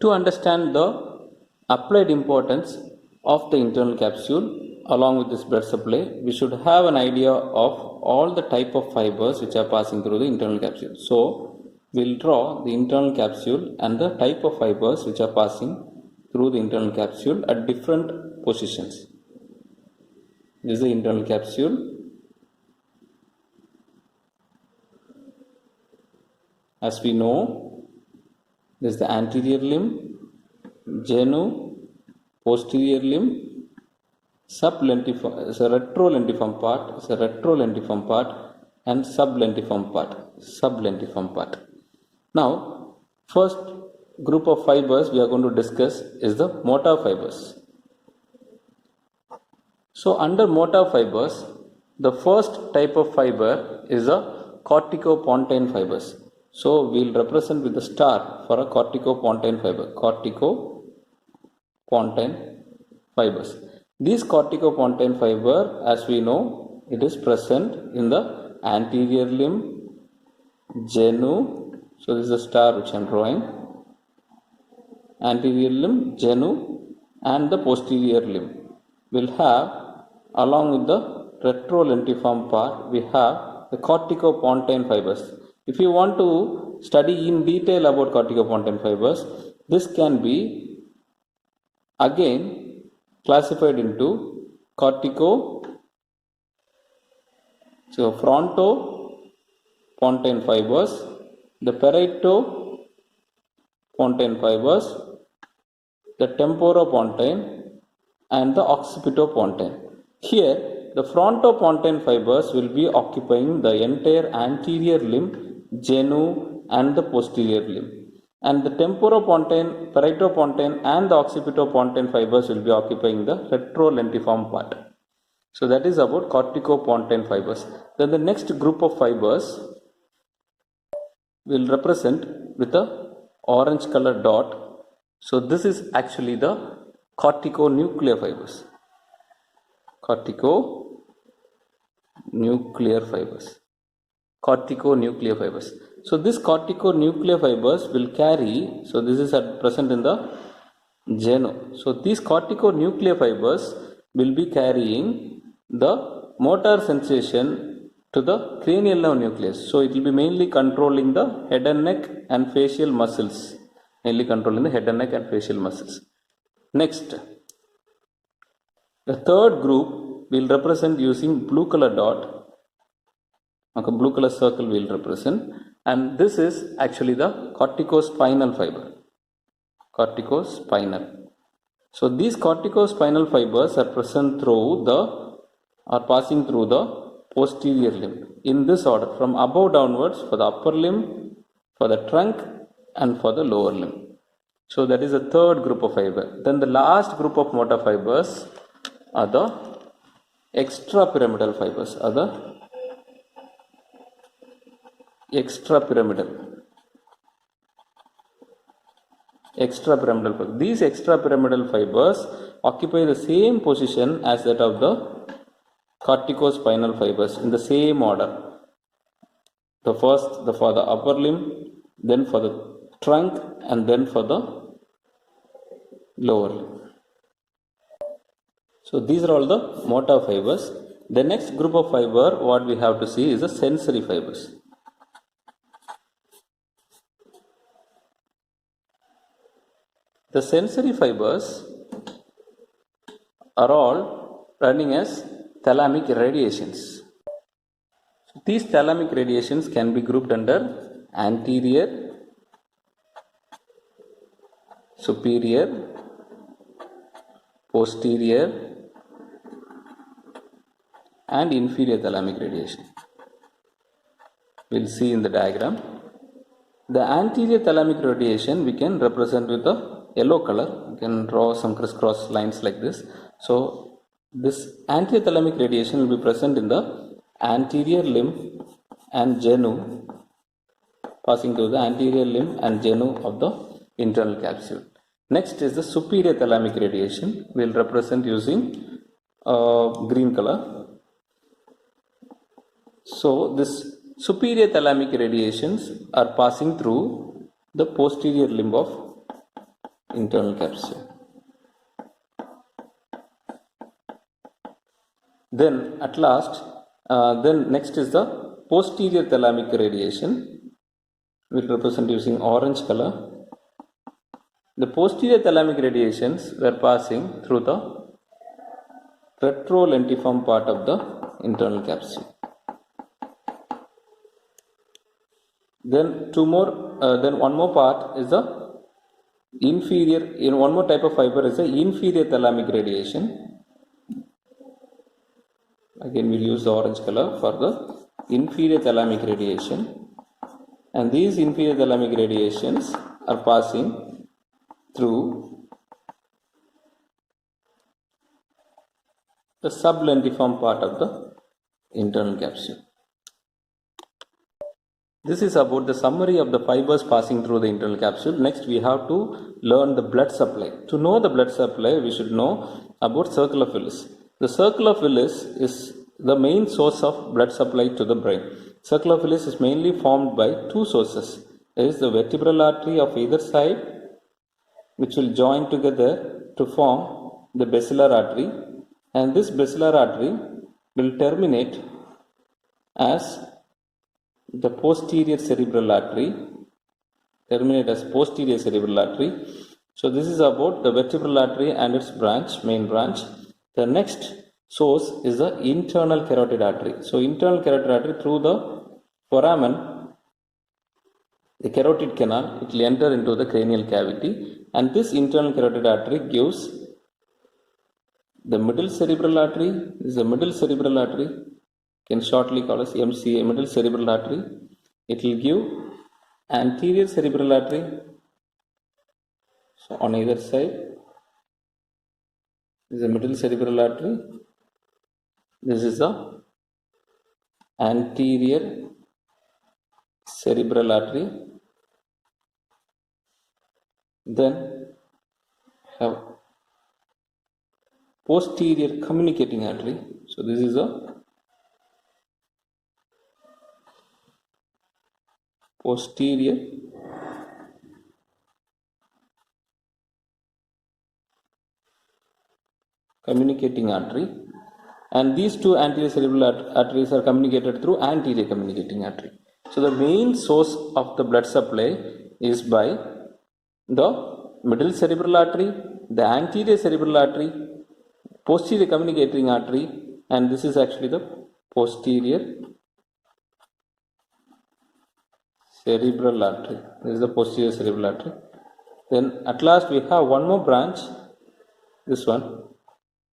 To understand the applied importance of the internal capsule along with this blood supply, we should have an idea of all the type of fibers which are passing through the internal capsule. So, we'll draw the internal capsule and the type of fibers which are passing through the internal capsule at different positions. This is the internal capsule. As we know, this is the anterior limb, genu, posterior limb, sublentiform, is a retrolentiform part, is a retrolentiform part, and sublentiform part. Now, first group of fibers we are going to discuss is the motor fibers. So, under motor fibers, the first type of fiber is the corticopontine fibers. So, we will represent with a star for a corticopontine fiber, corticopontine fibers. These corticopontine fiber, as we know, it is present in the anterior limb, genu. So, this is a star which I am drawing. Anterior limb, genu, and the posterior limb will have, along with the retrolentiform part, we have the corticopontine fibers. If you want to study in detail about corticopontine fibers, this can be again classified into frontopontine fibers, the paretopontine fibers, the temporopontine, and the occipitopontine. Here, the frontopontine fibers will be occupying the entire anterior limb, genu, and the posterior limb. And the temporopontine, paretopontine, and the occipitopontine fibers will be occupying the retrolentiform part. So that is about corticopontine fibers. Then the next group of fibers will represent with a orange color dot. So this is actually the corticonuclear fibers. Corticonuclear fibers. So this corticonuclear fibers will carry, so this is at present in the genu. So these corticonuclear fibers will be carrying the motor sensation to the cranial nerve nucleus. So it will be mainly controlling the head and neck and facial muscles. Next, the third group will represent using blue color dot. Okay, blue color circle will represent, and this is actually the corticospinal fiber. So these corticospinal fibers are passing through the posterior limb in this order, from above downwards for the upper limb, for the trunk, and for the lower limb. So that is the third group of fiber. Then the last group of motor fibers are the extrapyramidal fibers. Extrapyramidal fibers. These extrapyramidal fibers occupy the same position as that of the corticospinal fibers in the same order. The first for the upper limb, then for the trunk, and then for the lower limb. So these are all the motor fibers. The next group of fiber what we have to see is the sensory fibers. The sensory fibers are all running as thalamic radiations. So these thalamic radiations can be grouped under anterior, superior, posterior, and inferior thalamic radiation. We will see in the diagram. The anterior thalamic radiation we can represent with a yellow color. You can draw some crisscross lines like this. So this anterior thalamic radiation will be present in the anterior limb and genu, passing through the anterior limb and genu of the internal capsule. Next is the superior thalamic radiation. We will represent using green color. So this superior thalamic radiations are passing through the posterior limb of internal capsule. Then at last, then next is the posterior thalamic radiation. We'll represent using orange color. The posterior thalamic radiations were passing through the retrolentiform part of the internal capsule. Then one more part is the inferior. One more type of fiber is the inferior thalamic radiation. Again, we'll use the orange color for the inferior thalamic radiation, and these inferior thalamic radiations are passing through the sublentiform part of the internal capsule. This is about the summary of the fibers passing through the internal capsule. Next, we have to learn the blood supply. To know the blood supply, we should know about circle of Willis. The circle of Willis is the main source of blood supply to the brain. Circle of Willis is mainly formed by two sources. There is the vertebral artery of either side, which will join together to form the basilar artery, and this basilar artery will terminate as the posterior cerebral artery. So this is about the vertebral artery and its main branch. The next source is the internal carotid artery. So internal carotid artery through the foramen, the carotid canal, it will enter into the cranial cavity, and this internal carotid artery gives the middle cerebral artery. This is the middle cerebral artery, can shortly call as MCA, middle cerebral artery. It will give anterior cerebral artery. So on either side, this is the middle cerebral artery. This is the anterior cerebral artery. Then have posterior communicating artery. So this is a posterior communicating artery, and these two anterior cerebral arteries are communicated through anterior communicating artery. So the main source of the blood supply is by the middle cerebral artery, the anterior cerebral artery, posterior communicating artery, and this is actually the posterior cerebral artery. This is the posterior cerebral artery. Then at last we have one more branch, this one.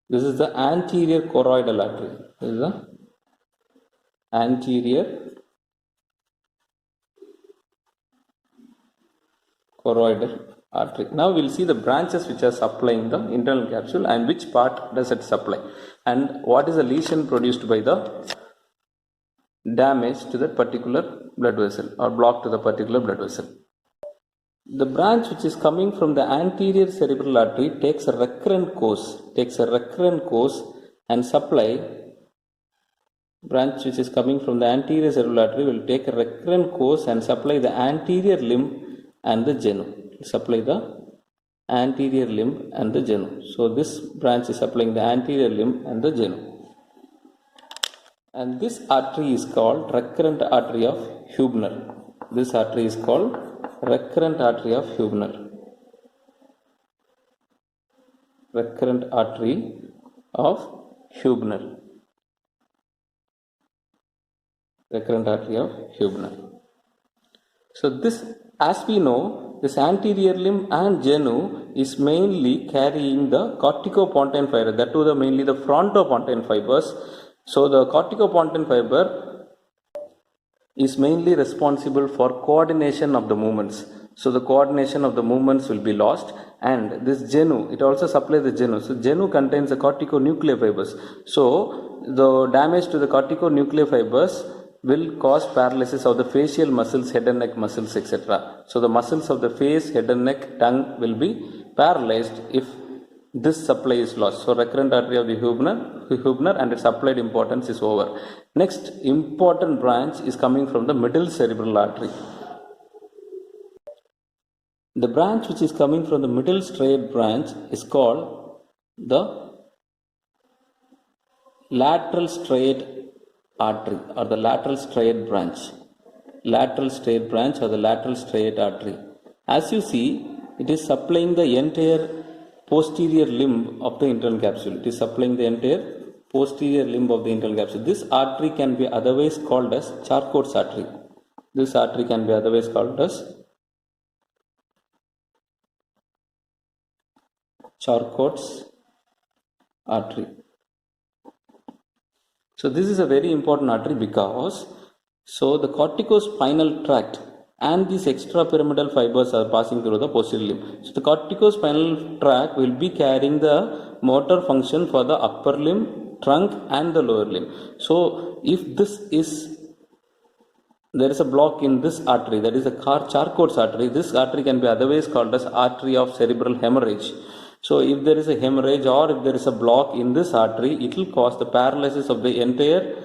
This is the anterior choroidal artery. This is the anterior choroidal artery. Now we will see the branches which are supplying the internal capsule and which part does it supply, and what is the lesion produced by the damage to that particular blood vessel or block to the particular blood vessel. The branch which is coming from the anterior cerebral artery takes a recurrent course and supply. Branch which is coming from the anterior cerebral artery will take a recurrent course and supply the anterior limb and the genu. Supply the anterior limb and the genu. So this branch is supplying the anterior limb and the genu. And this artery is called recurrent artery of Hubner. This artery is called recurrent artery of Hubner. Recurrent artery of Hubner. Recurrent artery of Hubner. So this, as we know, this anterior limb and genu is mainly carrying the corticopontine fiber, that too mainly the frontopontine fibers. So the corticopontine fiber is mainly responsible for coordination of the movements. So the coordination of the movements will be lost, and this genu, it also supplies the genu. So genu contains the corticonuclear fibers. So the damage to the corticonuclear fibers will cause paralysis of the facial muscles, head and neck muscles, etc. So the muscles of the face, head and neck, tongue will be paralyzed if this supply is lost. So recurrent artery of the Hubner and its applied importance is over. Next important branch is coming from the middle cerebral artery. The branch which is coming from the middle striate branch is called the lateral striate artery or the lateral striate branch. Lateral striate branch or the lateral striate artery. As you see, it is supplying the entire posterior limb of the internal capsule. It is supplying the entire posterior limb of the internal capsule. This artery can be otherwise called as Charcot's artery. This artery can be otherwise called as Charcot's artery. So this is a very important artery because the corticospinal tract and these extrapyramidal fibers are passing through the posterior limb. So the corticospinal tract will be carrying the motor function for the upper limb, trunk and the lower limb. So if there is a block in this artery, that is the Charcot's artery, this artery can be otherwise called as artery of cerebral hemorrhage. So if there is a hemorrhage or if there is a block in this artery, it will cause the paralysis of the entire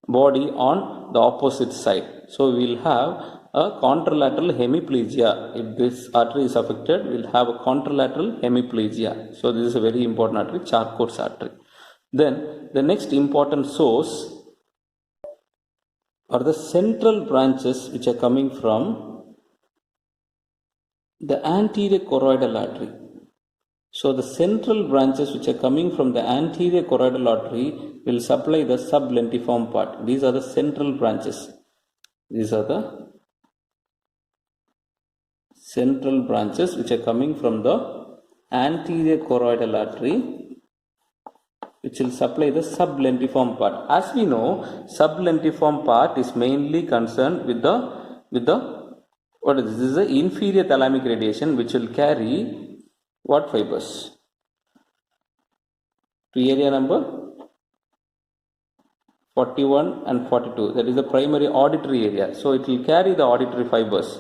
body on the opposite side. So we will have a contralateral hemiplegia. If this artery is affected, we will have a contralateral hemiplegia. So this is a very important artery, Charcot's artery. Then the next important source are the central branches which are coming from the anterior choroidal artery. So the central branches which are coming from the anterior choroidal artery will supply the sublentiform part. These are the central branches. These are the central branches which are coming from the anterior choroidal artery, which will supply the sublentiform part. As we know, sublentiform part is mainly concerned with the what is this? This is the inferior thalamic radiation, which will carry what fibers? To area number 41 and 42. That is the primary auditory area. So it will carry the auditory fibers.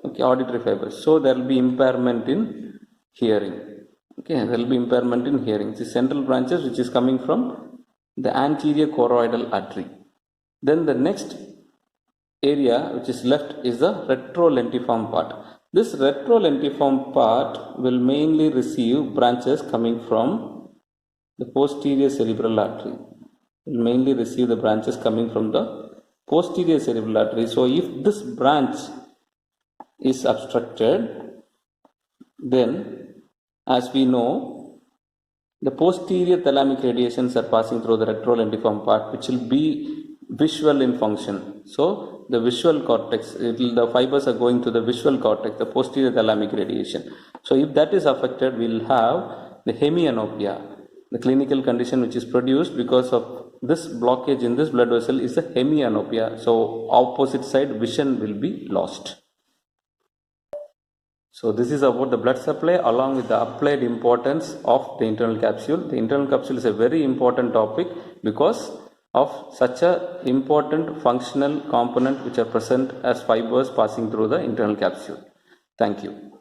Okay, auditory fibers. So there will be impairment in hearing. Okay, there will be impairment in hearing. The central branches which is coming from the anterior choroidal artery. Then the next area which is left is the retrolentiform part. This retrolentiform part will mainly receive branches coming from the posterior cerebral artery. It will mainly receive the branches coming from the posterior cerebral artery. So if this branch is obstructed, then as we know, the posterior thalamic radiations are passing through the retrolentiform part, which will be visual in function. So the visual cortex, the fibers are going to the visual cortex, the posterior thalamic radiation. So if that is affected, we will have the hemianopia. The clinical condition which is produced because of this blockage in this blood vessel is the hemianopia. So opposite side vision will be lost. So this is about the blood supply along with the applied importance of the internal capsule. The internal capsule is a very important topic because of such a important functional component which are present as fibers passing through the internal capsule. Thank you.